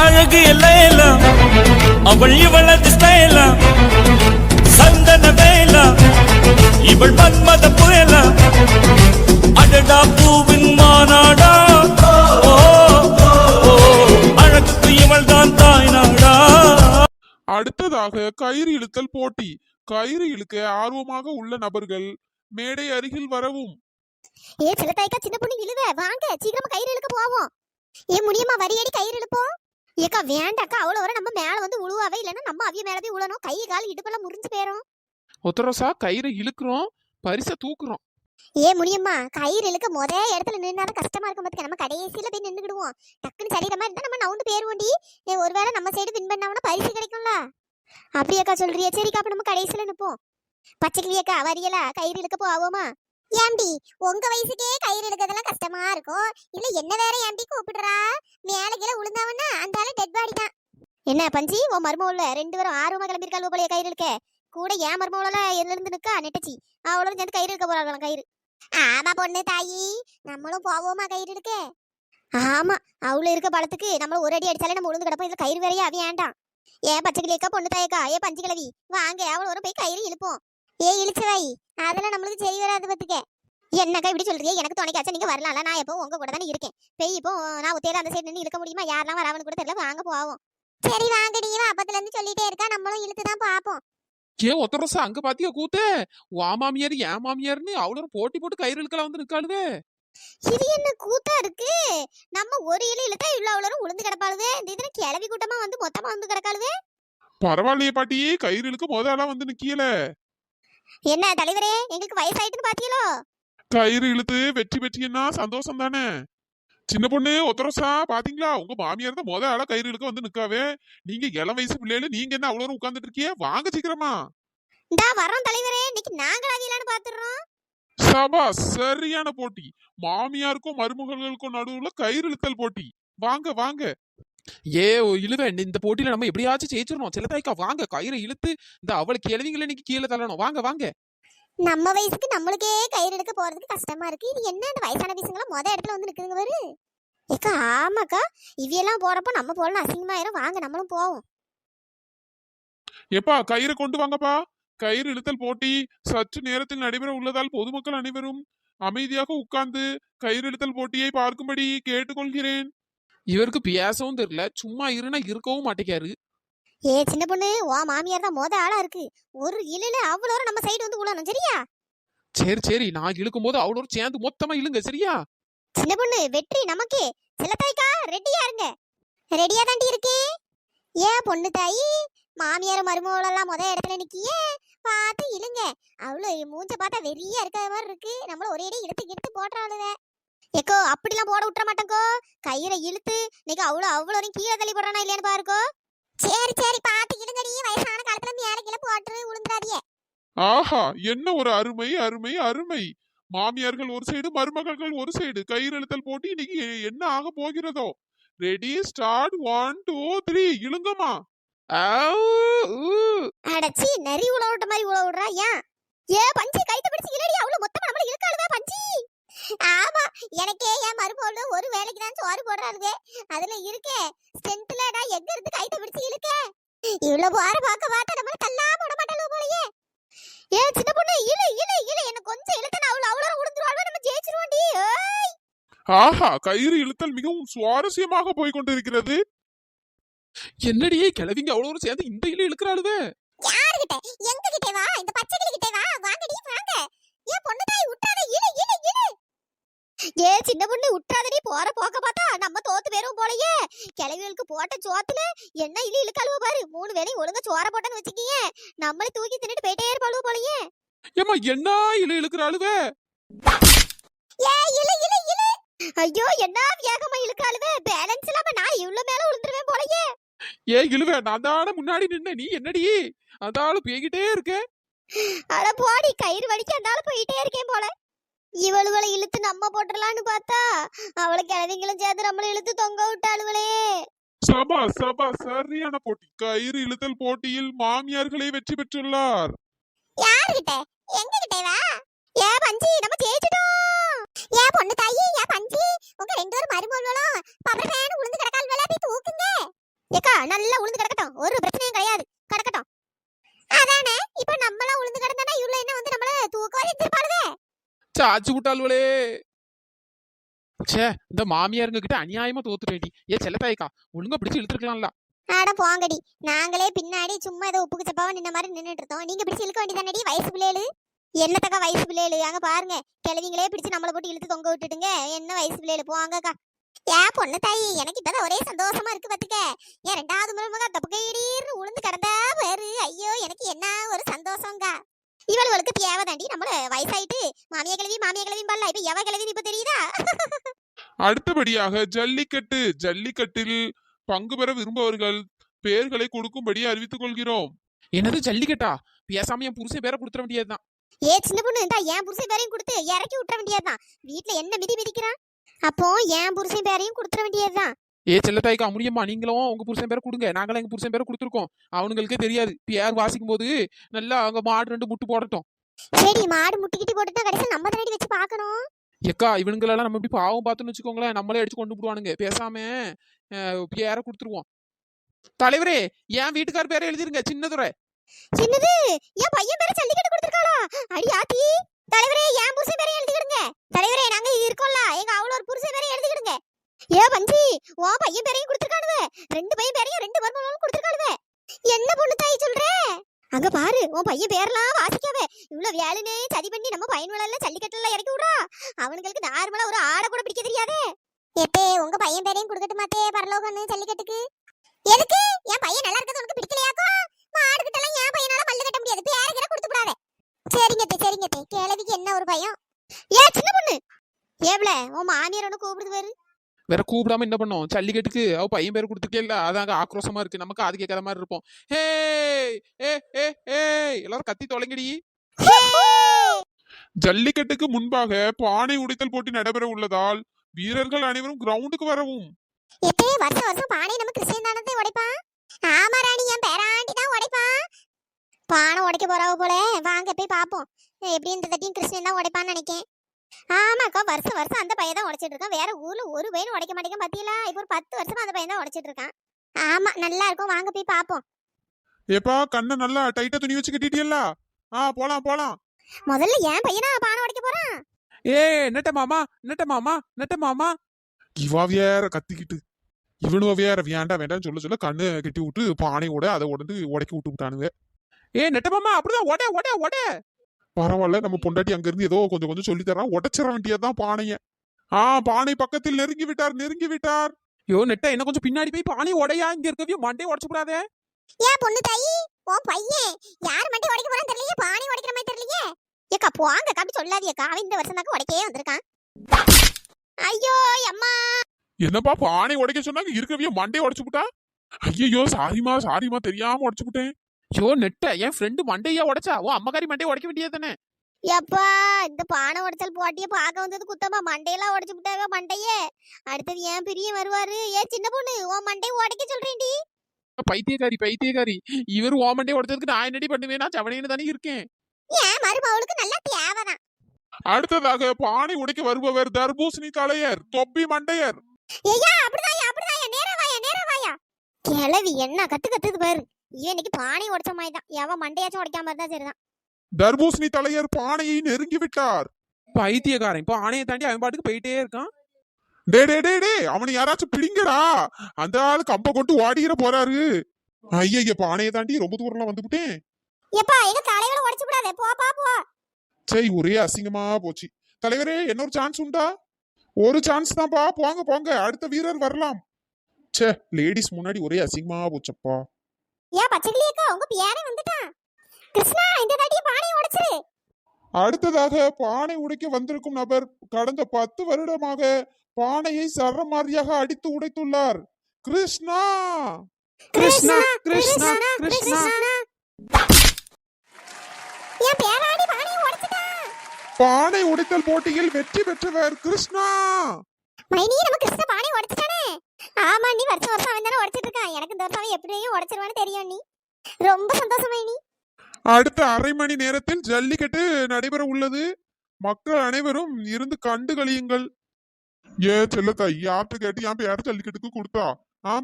அழகு எல்லாம் அவள் இவளது ஸ்டைலா சந்தன வேலா இவள் மன்மத புயலா அடடா பூவின் மாநாடா அழகுக்கு இவள் தான் தாய் நாடா. அடுத்ததாக கயிறு இழுத்தல் போட்டி. கயிறு இழுக்க ஆர்வமாக உள்ள நபர்கள் மேடை அருகில் வரவும். ஏ சிலத்தாய்க்கா சின்ன பொண்ணு இழுவ வாங்க சீக்கிரமா கயிறு இழுக்க போவோம். ஏ முடியுமா வரியடி கயிறு இழுப்போம். ஏக்கா வேண்டாக்கா அவ்வளோ வர நம்ம மேல வந்து உழுவாவே இல்லைன்னா நம்ம அவிய மேல போய் உழணும் கை கால் இடுப்பெல்லாம் முறிஞ்சு போயிரும். ஒத்தரோசா கயிறை இழுக்கிறோம் பரிசை தூக்குறோம். ஏ முடியுமா கயிறு இழுக்க முத இடத்துல நின்னாதான் கஷ்டமா இருக்கும் பாத்துக்க நம்ம கடைசியில போய் நின்னுக்கிடுவோம். டக்குன்னு சரியிற மாதிரி இருந்தா நம்ம நவுந்து போயிருவோண்டி. ஒருவேளை நம்ம சைடு வின் பண்ணாமனா பரிசு கிடைக்கும்ல. அப்படியாக்கா சொல்றியா? சரிக்கா அப்ப நம்ம கடைசியில நிப்போம். பச்சைக்கிளியக்கா வரியலா கயிறு இழுக்க போவோமா? ஏண்டி உங்க வயசுக்கே கயிறு இழுக்கிறதெல்லாம் கஷ்டமா இருக்கும் இல்ல என்ன வேற ஏண்டி கூப்பிடுறா? மேல கீழே விழுந்தவன்னா அந்த ஆளு டெட் பாடி தான். என்ன பஞ்சி உன் மருமவுல 2 பேரும் ஆர்வமா கிளம்பிருக்காள் போலயே கயிறு இழுக்க. கூட ஏன் மருமவுல இருந்து நிக்கா நெட்டச்சி அவளோட சேர்ந்து கயிறு இழுக்க போறாங்களாம் கயிறு. ஆமா பொண்ணு தாயி நம்மளும் போவோமா கயிறு இழுக்க? ஆமா அவ்வளவு இருக்க பழத்துக்கு நம்ம ஒரு அடி அடிச்சாலே நம்ம உளுந்து கிடப்போம். இதுல கயிறு வேறையா அவன் ஏண்டாம். ஏன் பச்சைக்கிளியக்கா பொண்ணு தாயக்கா ஏ பஞ்சு கிளவி வாங்க அவள ஒரு போய் கயிறு இழுப்போம். ஏ இழுச்சவாய் அதெல்லாம் நம்மளுக்கு சரி வராது பத்துக்க. என்னக்கா இப்படி சொல்றியே? எனக்கு துணைக்காச்சா நீங்க வரலாம்ல. நான் எப்போ உங்க கூட தானே இருக்கேன். பெய் இப்போ நான் ஒத்தையில அந்த சைடு நின்று இழுக்க முடியுமா? யாரெல்லாம் வராவன்னு கூட தெரியல. வாங்க போவோம். சரி வாங்க நீ அப்பத்துல இருந்து சொல்லிட்டே இருக்கா நம்மளும் இழுத்துதான் பாப்போம். ஏன் ஒத்தரோசா அங்க பாத்தியா கூத்து? வா மாமியார் ஏன் மாமியார்னு அவ்வளவு போட்டி போட்டு கயிறு இழுக்கலாம் வந்து நிக்காளுவே. இது என்ன கூத்தா இருக்கு? நம்ம ஒரு இழு இழுத்தா இவ்வளவு உளுந்து கிடப்பாளுவே. இந்த இதுல கிளவி கூட்டமா வந்து மொத்தமா வந்து கிடக்காளுவே. பரவாயில்லையே பாட்டி கயிறு இழுக்க முதல்ல வந்து நிக்கல. என்ன தலைவரே எங்களுக்கு வயசாயிட்டுன்னு பாத்தீங்களோ? கயிறு இழுத்து வெற்றி பெற்றியன்னா சந்தோஷம் தானே. சின்ன பொண்ணு ஒத்தரோசா பாத்தீங்களா உங்க மாமியார் தான் முதல்ல கயிறு இழுக்க வந்து நிக்காவே. நீங்க இளம் வயசு பிள்ளைல நீங்க என்ன அவ்வளவு உட்கார்ந்துட்டு இருக்கிய? வாங்க சீக்கிரமா. இந்தா வரோம் தலைவரே. இன்னைக்கு நாங்களாவியலான்னு பாத்துறோம். சபா சரியான போட்டி. மாமியாருக்கும் மருமகளுக்கும் நடுவுல கயிறு இழுத்தல் போட்டி. வாங்க வாங்க. ஏ இழுவ இந்த போட்டியில நம்ம எப்படியாச்சும் ஜெயிச்சிடணும். சிலதாய்க்கா வாங்க கயிறை இழுத்து இந்த அவளுக்கு கிழவிங்களை இன்னைக்கு கீழே தள்ளணும். வாங்க வாங்க. நம்ம வயசுக்கு நம்மளுக்கே கயிறு எடுக்க போறதுக்கு கஷ்டமா இருக்கு. இது என்ன இந்த வயசான பீசுங்களா மொத இடத்துல வந்து நிக்குதுங்க பாரு. ஏக்கா ஆமாக்கா இவையெல்லாம் போறப்ப நம்ம போடலாம் அசிங்கமாயிரும். வாங்க நம்மளும் போவோம். எப்பா கயிறு கொண்டு வாங்கப்பா. கயிறு இழுத்தல் போட்டி சற்று நேரத்தில் நடைபெற உள்ளதால் பொதுமக்கள் அனைவரும் அமைதியாக உட்கார்ந்து கயிறு இழுத்தல் போட்டியை பார்க்கும்படி கேட்டுக்கொள்கிறேன். இவருக்கு பேசவும் தெரியல. சும்மா இருனா இருக்கவும் மாட்டேக்காரு. ஏ சின்ன பொண்ணு வா மாமியார் தான் மொத ஆளா இருக்கு. ஒரு இழுல அவ்வளோ நம்ம சைடு வந்து உழணும் சரியா? சரி சரி நான் இழுக்கும் போது அவ்வளோ சேர்ந்து மொத்தமா இழுங்க சரியா? சின்ன பொண்ணு வெற்றி நமக்கே. சிலத்தாய்க்கா ரெடியா இருங்க. ரெடியா தாண்டி இருக்கேன். ஏன் பொண்ணு தாயி மாமியார் மருமகளெல்லாம் முத இடத்துல நிக்கியே பார்த்து இழுங்க. அவ்வளோ மூஞ்ச பார்த்தா வெறியா இருக்கிற மாதிரி இருக்கு. நம்மள ஒரே இடம் இழுத்து போட்டுறாளுவ. ஏக்கோ அப்படிலாம் போட விட்டுற மாட்டேங்கோ. கயிறை இழுத்து இன்னைக்கு அவ்வளோ கீழே தள்ளி போடுறானா இல்லையான்னு பாருக்கோ. சரி சரி பார்த்து இழுங்கடி. வயசான காலத்துல மேல கீழே போட்டு உளுந்துடாதியே. ஆஹா என்ன ஒரு அருமை அருமை அருமை. மாமியார்கள் ஒரு சைடு மருமகள்கள் ஒரு சைடு கயிறு இழுத்தல் போட்டி இன்னைக்கு என்ன ஆக போகிறதோ. Ready start 1 2 3 இழுங்கம்மா. அடச்சி நரி உழ விட்ட மாதிரி உழ விடுறா. ஏன் ஏ பஞ்சி கைத்த பிடிச்சு இலடி அவ்வளவு மொத்தமா நம்மள இழுக்காளுவே பஞ்சி. ஆமா எனக்கே என் மருமோளு ஒரு வேலைக்கு தான் சோறு போடுறாளுவே. அதுல இருக்கே ஸ்ட்ரென்த்ல நான் எங்க இருந்து கைத்த பிடிச்சு இழுக்க. இவ்வளவு வார பார்க்க பார்த்தா நம்மள தள்ளாம விட மாட்டாளோ போலயே. ஏ சின்ன பொண்ணு இழு இழு இழு என்ன கொஞ்சம் இழுத்தனா அவ்வளவு உளுந்துருவாளோ. நம்ம ஜெயிச்சிருவோம்டி. ஏய் ஆஹா கயிறு இழுத்தல் மிகவும் சுவாரஸ்யமாக போய் கொண்டிருக்கிறது. என்னடியே கிளவிங்க அவ்வளவு சேர்ந்து இந்த இழு இழுக்கிறாளுவே. யார்கிட்ட? எங்க கிட்ட வா. இந்த பச்சை கிளி கிட்ட வா. வாங்கடி வாங்க. ஏ பொண்ணு தாய் உட்றாத இழு இழு இழு. ஏ சின்ன பொண்ணு உட்றாதடி. போற போக்க பார்த்தா நம்ம தோத்து போறோம் போலயே. கிளவிகளுக்கு போட்ட சோத்துல என்ன இழு இழுக்காளுவ பாரு. 3 வேளையும் ஒழுங்கா சோற போட்டன்னு வச்சுக்கியே நம்மளே தூக்கி தின்னுட்டு போயிட்டே இருப்பாளுவ போலயே. ஏமா என்ன இழு இழுக்கிறாளுவே. ஏ இழு இழு இழு. ஐயோ என்ன வேகமா இழுக்காளுவே. பேலன்ஸ் இல்லாம நான் இவ்வளவு மேல விழுந்துருவேன் போலயே. ஏ இழுவே நான் தான முன்னாடி நின்ன நீ என்னடி அதால பேகிட்டே இருக்க. அட போடி கயிறு வலிக்க அந்தால போயிட்டே இருக்கேன் போல. இவளுகளை இழுத்து நம்ம போட்டுறலான்னு பார்த்தா அவளை கிழவிங்களும் சேர்த்து நம்மள இழுத்து தொங்க விட்டாளுவளே. சபா சபா சரியான போட்டி. கயிறு இழுத்தல் போட்டியில் மாமியார்களே வெற்றி பெற்றுள்ளார். யார்கிட்ட? எங்க கிட்ட வா. ஏ பஞ்சி நம்ம ஜெயிச்சிட்டோம். ஏ பொண்ணு தாயி ஏ பஞ்சி உங்க 2 பேரும் மருமகளும் பபரேன்னு உளுந்து கிடக்கால் வேலை போய் தூக்குங்க. நல்லா உளுந்து கிடக்கட்டும், ஒரு பிரச்சனையும் கிடையாது, கிடக்கட்டும். அதானே இப்ப நம்மளாம் உளுந்து கிடந்தா இவ்வளவு என்ன வந்து நம்மள தூக்கவா செஞ்சிருப்பாளுவே. சாச்சு விட்டாளுவளே. ச்சே, இந்த மாமியாருங்க கிட்ட அநியாயமா தோத்துட்டேடி. ஏ செல்லத்தாய்க்கா, ஒழுங்கா பிடிச்சு இழுத்துருக்கலாம்ல. ஆட போங்கடி, நாங்களே பின்னாடி சும்மா ஏதோ உப்புக்கு சப்பாவா நின்ன மாதிரி நின்னுட்டு இருந்தோம். நீங்க பிடிச்சு இழுக்க வேண்டியதானடி, வயசு பிள்ளைகளு. என்னத்தக்கா வயசு பிள்ளைகளு, அங்க பாருங்க கிழவிங்களே பிடிச்சு நம்மள போட்டு இழுத்து தொங்க விட்டுட்டுங்க. என்ன வயசு பிள்ளைகளு, போங்கக்கா. ஏன் பொண்ணு தாயி, எனக்கு இப்பதான் ஒரே சந்தோஷமா இருக்கு பாத்துக்க. என் 2வது மருமக தப்புக்கையிடீர்னு உளுந்து கிடந்தா பாரு, ஐயோ எனக்கு என்ன ஒரு சந்தோஷங்க. இவளுக்கு தேவைதாண்டி, நம்மள வயசாயிட்டு மாமியா கிழவி பாடல, இப்ப எவ கிழவி இப்ப தெரியுதா? அடுத்தபடியாக ஜல்லிக்கட்டு. ஜல்லிக்கட்டில் பங்கு பெற விரும்புபவர்கள் பெயர்களை கொடுக்கும்படி அறிவித்துக் கொள்கிறோம். என்னது ஜல்லிக்கட்டா? பேசாம என் புருஷன் பேரை கொடுத்துட வேண்டியதுதான். ஏ சின்ன பொண்ணு, இந்த என் புருஷன் பேரையும் கொடுத்து இறக்கி விட்டுற வேண்டியதுதான். வீட்டுல என்ன மிதி மிதிக்கிறான், அப்போ என் புருஷன் பேரையும் கொடுத்துட வேண்டியதுதான். ஏ செல்லத்தாய்க்கா, முடியுமா? நீங்களும் உங்க புருஷன் பேரை கொடுங்க, நாங்களும் எங்க புருஷன் பேரை கொடுத்துருக்கோம். அவனுங்களுக்கே தெரியாது. பேர் வாசிக்கும் போது நல்லா அங்க மாடு 2 முட்டு போடட்டும். சரி, மாடு முட்டிக்கிட்டு போட்டுட்டா கடைசி நம்ம தானடி வச்சு பார்க்கணும். எக்கா, இவனுங்களெல்லாம் நம்ம இப்படி பாவம் பார்த்தோன்னு வச்சுக்கோங்களேன், நம்மளே அடிச்சு கொண்டு போடுவானுங்க. பேசாம பேரை கொடுத்துருவோம். தலைவரே, என் வீட்டுக்கார பேரை எழுதிருங்க, சின்னதுரை. சின்னது, என் பையன் பேரை ஜல்லிக்கட்டு கொடுத்துருக்காளா? அடி ஆத்தி. தலைவரே, என் புருஷன் பேரை எழுதிக்கிடுங்க. தலைவரே, நாங்க இருக்கோம்ல, எங்க அவ்வளோ ஒரு புருஷன் பேரை எழுதிக்கிடுங்க. ஏ பஞ்சி, உன் பையன் பேரையும் கொடுத்துருக்கானுவ, 2 பையன் பேரையும் 2 மருமகளும் கொடுத்துருக்கானுவ. என்ன பொண்ணு தாய் சொல்ற? அங்க பாரு, உன் பையன் பேர்லாம் வாசிக்காவே இவ்வளவு வேலைனே சதி பண்ணி நம்ம பையன்களெல்லாம் ஜல்லிக்கட்டுல இறக்கி விடுறா. அவனுங்களுக்கு நார்மலா ஒரு ஆடை கூட பிடிக்க தெரியாதே. எப்பே உங்க பையன் பேரையும் கொடுக்கட்டு மாத்தே பரலோகன்னு ஜல்லிக்கட்டுக்கு. எதுக்கு? என் பையன் நல்லா இருக்கிறது உனக்கு பிடிக்கலையாக்கோ? மாடு கிட்டலாம் என் பையனால மல்லு கட்ட முடியாது, பேருக்கிற கொடுத்து விடாத. சரிங்க தே, கிழவிக்கு என்ன ஒரு பயம். ஏ சின்ன பொண்ணு, ஏவ்ல உன் மாமியார் ஒண்ணு கூப்பிடுது பாரு. வேற கூப்பிடாம என்ன பண்ணோம்? ஜல்லிக்கட்டுக்கு அவ பையன் பேர் கொடுத்துருக்கேல்ல, அதாங்க ஆக்ரோஷமா இருக்கு. நமக்கு அது கேட்காத மாதிரி இருப்போம். ஹே ஏ ஏ ஏ எல்லாரும் கத்தி தொலைங்கடி. ஜல்லிக்கட்டுக்கு முன்பாக பானை உடைத்தல் போட்டி நடைபெற உள்ளதால் வீரர்கள் அனைவரும் கிரவுண்டுக்கு வரவும். எப்பே வருஷம் பானை நம்ம கிறிஸ்டியன் தானத்தை உடைப்பான். ஆமா ராணி, என் பேராண்டி தான் உடைப்பான். பானை உடைக்க போறவ போல, வாங்க போய் பாப்போம். எப்படி இந்த தட்டியும் கிறிஸ்டியன் தான் உடைப்பான்னு நினைக்கேன். ஆமாக்கா, வருஷம் அந்த பையன் தான் உடைச்சிட்டு இருக்கான். வேற ஊர்ல ஒரு பையனும் உடைக்க மாட்டேங்க பாத்தீங்களா? இப்போ ஒரு 10 வருஷமா அந்த பையன் தான் உடைச்சிட்டு இருக்கான். ஆமா, நல்லா இருக்கும், வாங்க போய் பாப்போம். ஏப்பா, கண்ணை நல்லா டைட்டா துணி வச்சு கட்டிட்டியல்ல? போலாம். முதல்ல ஏன் பையனா பானை உடைக்க போறான்? ஏ நெட்ட மாமா. இவா வேற கத்திக்கிட்டு, இவனுவ வேற வேண்டாம் சொல்ல கண்ணு கட்டி விட்டு பானையோட அதை உடந்து உடைக்க விட்டானுங்க. ஏ நெட்ட மாமா, அப்படிதான் ஒட. பரவாயில்ல, நம்ம பொண்டாட்டி அங்க இருந்து ஏதோ கொஞ்சம் சொல்லி தரான். உடைச்சிட வேண்டியதுதான் பானைய. பானை பக்கத்தில் நெருங்கி விட்டார். யோ நெட்ட, என்ன கொஞ்சம் பின்னாடி போய் பானை உடையா, இங்க இருக்கவே மண்டே உடைச்சு விடாதே. ஏன் பொண்ணு தாயி, உன் பையன் யார் மண்டை உடைக்க போறான்னு தெரியலையே, பானை உடைக்கிற மாதிரி தெரியலையே. ஏக்கா போங்க, அப்படி சொல்லாதீக்கா, அவன் இந்த வருஷம் தாக்க உடைக்கவே வந்திருக்கான். ஐயோ அம்மா. என்னப்பா பானை உடைக்க சொன்னாங்க, இருக்கவே மண்டே உடைச்சு விட்டா? ஐயோ சாரிமா தெரியாம உடைச்சு விட்டேன். யோ நெட்ட, என் ஃப்ரெண்டு மண்டையா உடைச்சா, ஓ அம்மகாரி மண்டையை உடைக்க வேண்டியது தானே? எப்பா, இந்த பானை உடைச்சல் போட்டிய பார்க்க வந்தது குத்தமா மண்டையெல்லாம் உடைச்சு விட்டாங்க மண்டையே. அடுத்தது ஏன் பிரிய வருவாரு. ஏன் சின்ன பொண்ணு, உன் மண்டையை உடைக்க சொல்றேன்டி. பைத்தியக்காரி, இவர் ஓ மண்டையை உடைச்சதுக்கு நான் என்னடி பண்ணுவேன்? நான் சவனையில தானே இருக்கேன். ஏன் மருமகளுக்கு நல்லா தேவைதான். அடுத்ததாக பானை உடைக்க வருபவர் தர்பூசணி தலையர் தொப்பி மண்டையர். ஐயா, அப்படிதான் நேரா வாயா. கிளவி என்ன கத்துது பாரு. இவன் இன்னைக்கு பானை உடைச்ச மாதிரி தான், எவன் மண்டையாச்சும் உடைக்காம இருந்தா சரிதான். தர்பூசணி தலையர் பானையை நெருங்கி விட்டார். பைத்தியக்காரன் பானையை தாண்டி அவன் பாட்டுக்கு போயிட்டே இருக்கான். டே அவனை யாராச்சும் பிடிங்கடா, அந்த ஆளு கம்ப கொண்டு ஓடிற போறாரு. ஐயா, பானையை தாண்டி ரொம்ப தூரம் வந்துவிட்டேன். எப்பா, எங்க தலைவரை உடைச்சு விடாதே, போ. சரி, ஒரே அசிங்கமா போச்சு. தலைவரே, இன்னொரு சான்ஸ் உண்டா? ஒரு சான்ஸ் தான்ப்பா, போங்க, அடுத்த வீரர் வரலாம். சே, லேடிஸ் முன்னாடி ஒரே அசிங்கமா போச்சப்பா. ஏன் பச்சைக்கிளியக்கா, உங்க பியாரே வந்துட்டான். கிருஷ்ணா, இந்த தாட்டி பானையை உடைச்சிரு. அடுத்ததாக பானை உடைக்க வந்திருக்கும் நபர் கடந்த 10 வருடமாக பானையை சரமாரியாக அடித்து உடைத்துள்ளார். கிருஷ்ணா. என் பேராண்டி பானையை உடைச்சிட்டான். பானை உடைத்தல் போட்டியில் வெற்றி பெற்றவர் கிருஷ்ணா. மைனி, நம்ம கிருஷ்ணா பானை உடைச்சிட்டானே. ஆமா, நீ வருஷம் அவன் தானே உடைச்சிட்டு இருக்கான். எனக்கு இந்த வருஷம் எப்படியும் உடைச்சிருவான்னு தெரியும். நீ ரொம்ப சந்தோஷம் மைனி. அடுத்த அரை மணி நேரத்தில் ஜல்லிக்கட்டு நடைபெற உள்ளது. மக்கள் அனைவரும் இருந்து கண்டு கழியுங்கள். ஏ செல்லத்தா, யார்கிட்ட கேட்டு என் பேர ஜல்லிக்கட்டுக்கு கொடுத்தா?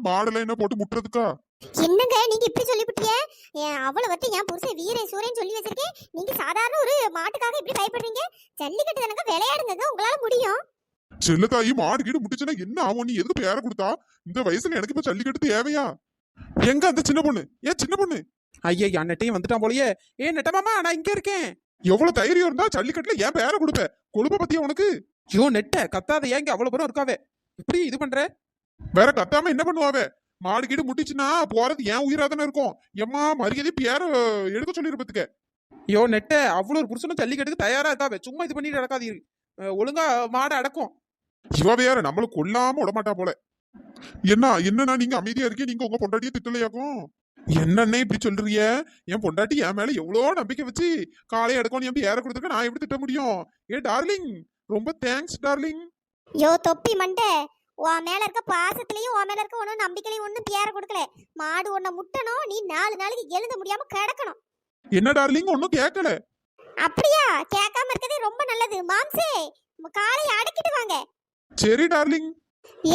மாடல என்ன போட்டு முட்டுறதுக்கா? என்னங்க நீங்க இப்படி சொல்லிவிட்டியே? அவ்வளவு வரைக்கும் என் புருஷன் வீரன் சூரன் சொல்லி வச்சிருக்கேன். நீங்க சாதாரண ஒரு மாட்டுக்காக இப்படி பயப்படுறீங்க. ஜல்லிக்கட்டு தானங்க, விளையாடுங்க, உங்களால முடியும். செல்லத்தாயி மாடு கீடு முட்டுச்சுன்னா என்ன ஆகும்? நீ எதுக்கு பேர கொடுத்தா? இந்த வயசுல எனக்கு இப்ப ஜல்லிக்கட்டு தேவையா? எங்க அந்த சின்ன பொண்ணு? சின்ன பொண்ணு ஐயா நெட்டையும் வந்துட்டான் போலயே. நெட்ட மாமா, நான் இங்க இருக்கேன். எவ்வளவு தைரியம் இருந்தா ஜல்லிக்கட்டுல ஏன் பேர கொடுப்ப? கொழுப்ப பத்தியா உனக்கு? நெட்ட கத்தாத, ஏங்க அவ்வளவு பேரும் இருக்காவே இப்படி இது பண்ற? வேற கத்தாம என்ன பண்ணுவாவே? மாடு கீடு முட்டிச்சுன்னா போறது ஏன் உயிராதானே இருக்கும். எம்மா மரியாதை பேர எடுக்க சொல்லிருப்பதுக்க. நெட்ட அவ்வளவு ஒரு புருஷனும் ஜல்லிக்கட்டுக்கு தயாரா இருக்காவே. சும்மா இது பண்ணிட்டு நடக்காதீரு. ஒழுங்கா மாடை அடக்கும். இவ வேற நம்மள கொல்லாம விடமாட்டா போல. என்னன்னா நீங்க அமைதியா இருக்கீங்க. நீங்க உங்க பொண்டாட்டியை திட்டலையாக்கும். என்னன்னே இப்படி சொல்றீங்க? என் பொண்டாட்டி என் மேல எவ்வளவு நம்பிக்கை வச்சு காலையை எடுக்கும் என் பேர கொடுத்துருக்க. நான் எப்படி திட்ட முடியும்? டார்லிங், ரொம்ப தேங்க்ஸ் டார்லிங். தொப்பி மண்டை, உன் மேல இருக்க பாசத்திலையும் உன் மேல இருக்க ஒன்னும் நம்பிக்கையிலையும் ஒன்னும் பேர கொடுக்கல. மாடு ஒன்ன முட்டணும், நீ 4 நாளைக்கு எழுத முடியாம கிடக்கணும். என்ன டார்லிங், ஒன்னும் கேட்கல. அப்படியா? கேட்காம இருக்கதே ரொம்ப நல்லது. மாம்சே, காலையை அடக்கிட்டு வாங்க. சரி டார்லிங்.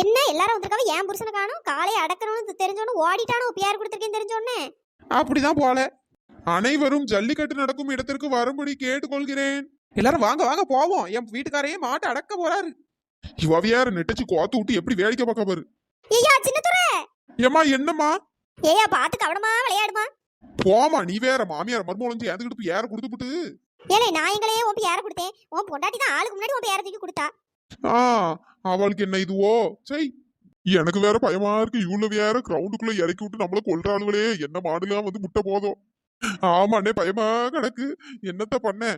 என்ன எல்லாரும் வந்திருக்காவ? ஏன் புருஷனை காணும்? காலையை அடக்கணும்னு தெரிஞ்சோன்னு ஓடிட்டானோ, பேர் கொடுத்துருக்கேன்னு தெரிஞ்சோன்னு. அப்படிதான் போல. அனைவரும் ஜல்லிக்கட்டு நடக்கும் இடத்திற்கு வரும்படி கேட்டுக்கொள்கிறேன். எல்லாரும் வாங்க வாங்க போவோம். என் வீட்டுக்காரையே மாட்டை அடக்க போறாரு. இவ்வியார நெட்டச்சு கோத்து விட்டு எப்படி வேடிக்கை பார்க்க பாரு. ஐயா சின்னதுரை. ஏமா என்னம்மா? ஏயா பாத்து கவனமா விளையாடுமா. போமா, நீ வேற மாமியார் மர்மோலஞ்சு ஏந்துக்கிட்டு யார கொடுத்துப்புட்டு. ஏலே நான் எங்களையே உன் பேர கொடுத்தேன். உன் பொண்டாட்டி தான் ஆளுக்கு முன்னாடி உன் பேர தூக்கி கொடுத்தா. அவளுக்கு என்ன இதுவோ? சரி, எனக்கு வேற பயமா இருக்கு. இவ்வளவு வேற கிரவுண்டுக்குள்ள இறக்கி விட்டு நம்மள கொல்றாளுகளே. என்ன மாடுலாம் வந்து முட்டை போதும். ஆமாண்ணே, பயமா கிடக்கு. என்னத்த பண்ண?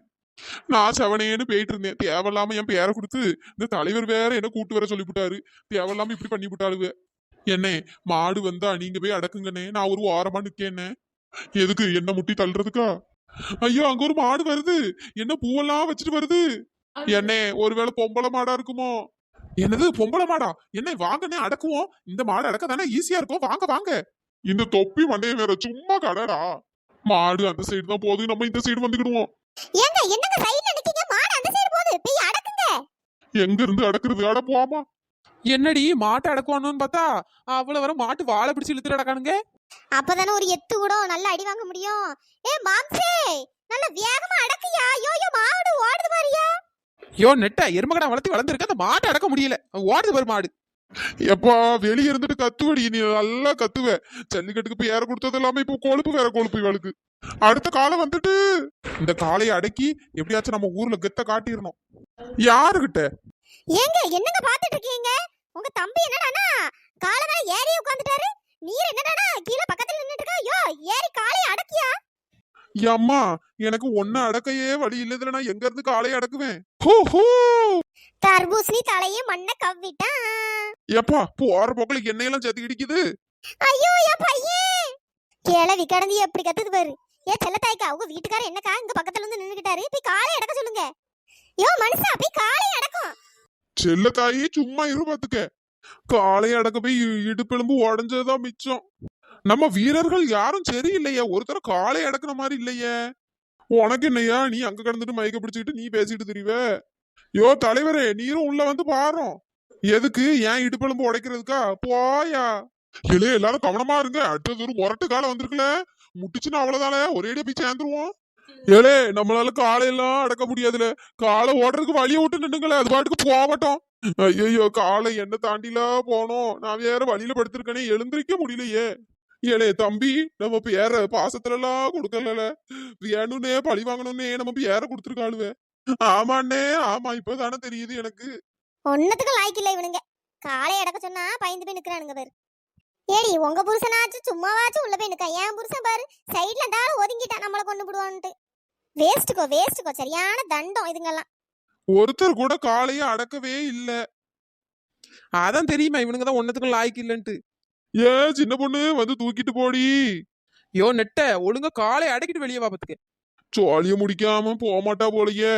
நான் செவனேன்னு போயிட்டு இருந்தேன். தேவையில்லாம என் பேரை கொடுத்து இந்த தலைவர் வேற என்ன கூட்டு வர சொல்லிவிட்டாரு. தேவையில்லாம இப்படி பண்ணி விட்டாளுவ. என்ன மாடு வந்தா நீங்க போய் அடக்குங்கண்ணே. நான் ஒரு ஓரமா நிக்கேன்னே. எதுக்கு? என்ன முட்டி தள்ளுறதுக்கா? ஐயோ, அங்க ஒரு மாடு வருது. என்ன பூவெல்லாம் வச்சுட்டு வருது. என்னே ஒருவேளை பொம்பளை மாடா இருக்குமோ? என்னது பொம்பளை மாடா? என்ன வாங்கண்ணே, அடக்குவோம். இந்த மாடு அடக்க தானே ஈஸியா இருக்கும். வாங்க வாங்க. இந்த தொப்பி மண்டைய வேற சும்மா கடடா. மாடு அந்த சைடு தான் போகுது, நம்ம இந்த சைடு வந்துக்கிடுவோம். ஏங்க என்னங்க சைடுல நிக்கீங்க? மாடு அந்த சைடு போகுது, போய் அடக்குங்க. எங்க இருந்து அடக்குறது? அட போமா. என்னடி மாட்டை அடக்குவானு பார்த்தா அவ்வளவு வர மாட்டு வாழை பிடிச்சு இழுத்து அடக்கானுங்க. அப்பதானே ஒரு எத்து கூட நல்ல அடி வாங்க முடியும். மாம்சே, நல்ல வேகமா அடக்குயா. யோ மாடு ஓடுது பாரியா. நெட்ட எருமகடா வளர்த்தி வளர்ந்துருக்க. அந்த மாட்டை அடக்க முடியல, ஓடுது பாரு மாடு. எப்பா வெளியே இருந்துட்டு கத்துவடி, நீ நல்லா கத்துவ. ஜல்லிக்கட்டுக்கு பேர கொடுத்தது இல்லாம இப்போ கொழுப்பு வேற கொழுப்பு இவளுக்கு. அடுத்த காலம் வந்துட்டு இந்த காளையை அடக்கி எப்படியாச்சும் நம்ம ஊர்ல கெத்த காட்டிடணும். யாருகிட்ட? ஏங்க என்னங்க பாத்துட்டு இருக்கீங்க? உங்க தம்பி என்னடானா காலவர ஏறி உட்கார்ந்துட்டாரு. நீர் என்னடானா கீழ பக்கத்துல நின்னுட்டு இருக்கா. யோ ஏறி காளையை அடக்கியா. அம்மா, எனக்கு ஒன்ன அடக்கையே வழி இல்லதுல நான் எங்க இருந்து காளையை அடக்குவேன்? தர்பூசணி தலையே மண்ண கவ்விட்டான். எப்பா போற போக்குல எண்ணெயெல்லாம் சேர்த்து இடிக்குது. ஐயோ என் பையன் கிளவி கடந்து எப்படி கத்துது பாரு. செல்லத்தாய்க்கா, உங்க வீட்டுக்காரர் என்னக்கா இங்க பக்கத்துல வந்து நின்னுக்கிட்டாரு. போய் காளையை அடக்க சொல்லுங்க. யோ மனுஷா, போய் காளையை அடக்கும். செல்லத்தாயி சும்மா இரு பாத்துக்க. காளையை அடக்க போய் இடுப்பெலும்பு உடஞ்சதுதான் மிச்சம். நம்ம வீரர்கள் யாரும் சரியில்லையே. ஒருத்தர காளையை அடக்குன மாதிரி இல்லையே. உனக்கு என்னையா? நீ அங்க கிடந்துட்டு மயக்க பிடிச்சுக்கிட்டு நீ பேசிட்டு தெரியவ. யோ தலைவரே, நீரும் உள்ள வந்து பாரோம். எதுக்கு? ஏன் இடுப்பெலும்பு உடைக்கிறதுக்கா? போயா. இல்லையே, எல்லாரும் கவனமா இருங்க. அடுத்தது ஒரு முரட்டு காலம் வந்திருக்குல, முட்டிச்சுன்னா அவ்வளவுதானே, ஒரேடியா போய் சேர்ந்துருவோம். ஏலே, நம்மளால காலையெல்லாம் அடக்க முடியாதுல. காலை ஓடுறதுக்கு வழியை விட்டு நின்னுங்களே, அது பாட்டுக்கு போகட்டும். ஐயோ, காலை என்ன தாண்டிலாம் போனோம். நான் வேற வழியில படுத்திருக்கேனே, எழுந்திருக்க முடியலையே. ஏலே தம்பி, நம்ம பேர பாசத்துல எல்லாம் கொடுக்கல. வேணும்னே பழி வாங்கணும்னே நம்ம பேர கொடுத்துருக்காளுவே. ஆமாண்ணே, ஆமா, இப்பதானே தெரியுது எனக்கு. ஒன்னத்துக்கு லாய்க்கு இல்ல இவனுங்க. காளையை அடக்க சொன்னா பயந்து போய் நிக்கிறானுங்க பாரு. ஏடி உங்க புருஷனாச்சும் சும்மாவாச்சும் உள்ள போய் நிக்கா. என் புருஷன் பாரு சைட்ல இருந்தாலும் ஒதுங்கிட்டான் நம்மள கொண்டு போடுவான்ட்டு. வேஸ்ட்டுக்கோ சரியான தண்டம் இதுங்கெல்லாம். ஒருத்தர் கூட காளைய அடக்கவே இல்ல. அதான் தெரியுமா இவனுங்க தான் ஒன்னத்துக்கும் லாய்க்கு இல்லன்ட்டு. சின்ன பொண்ணு வந்து தூக்கிட்டு போடி. நெட்ட ஒழுங்கா காளைய அடக்கிட்டு வெளியே வாபத்துக்கு. சோழிய முடிக்காம போக மாட்டா போலயே.